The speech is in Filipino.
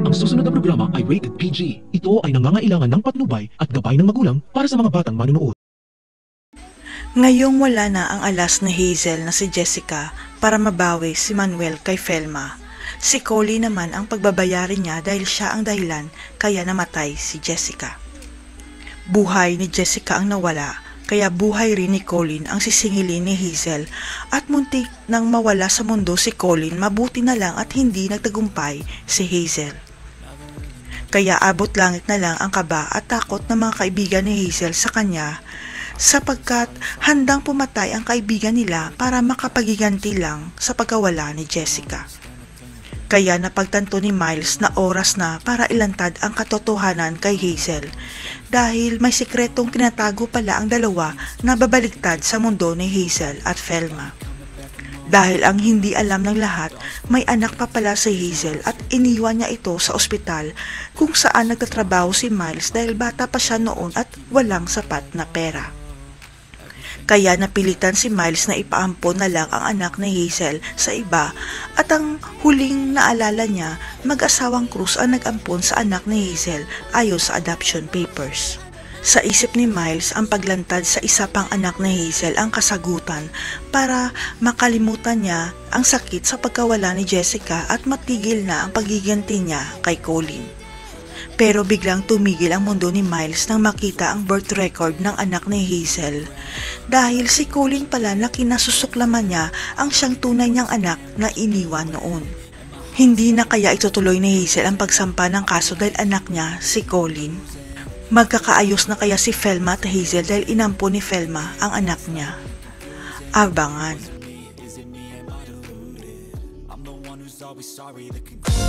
Ang susunod na programa ay rated PG. Ito ay nangangailangan ng patnubay at gabay ng magulang para sa mga batang manunood. Ngayong wala na ang alas ni Hazel na si Jessica para mabawi si Manuel kay Felma, si Colin naman ang pagbabayarin niya dahil siya ang dahilan kaya namatay si Jessica. Buhay ni Jessica ang nawala, kaya buhay rin ni Colin ang sisingilin ni Hazel at muntik nang mawala sa mundo si Colin, mabuti na lang at hindi nagtagumpay si Hazel. Kaya abot langit na lang ang kaba at takot ng mga kaibigan ni Hazel sa kanya sapagkat handang pumatay ang kaibigan nila para makapagiganti lang sa pagkawala ni Jessica. Kaya napagtanto ni Miles na oras na para ilantad ang katotohanan kay Hazel dahil may sikretong tinatago pala ang dalawa na babaliktad sa mundo ni Hazel at Felma. Dahil ang hindi alam ng lahat, may anak pa pala si Hazel at iniwan niya ito sa ospital kung saan nagtatrabaho si Miles dahil bata pa siya noon at walang sapat na pera. Kaya napilitan si Miles na ipaampon na lang ang anak ni Hazel sa iba at ang huling naalala niya, mag-asawang Cruz ang nag-ampon sa anak ni Hazel ayon sa adoption papers. Sa isip ni Miles, ang paglantad sa isa pang anak ni Hazel ang kasagutan para makalimutan niya ang sakit sa pagkawala ni Jessica at matigil na ang pagiganti niya kay Colin. Pero biglang tumigil ang mundo ni Miles nang makita ang birth record ng anak ni Hazel dahil si Colin pala na kinasusuklaman niya ang siyang tunay niyang anak na iniwan noon. Hindi na kaya itutuloy ni Hazel ang pagsampa ng kaso dahil anak niya si Colin. Magkakaayos na kaya si Felma at Hazel dahil inampo ni Felma ang anak niya? Abangan. I'm the one who's always sorry. The conclusion.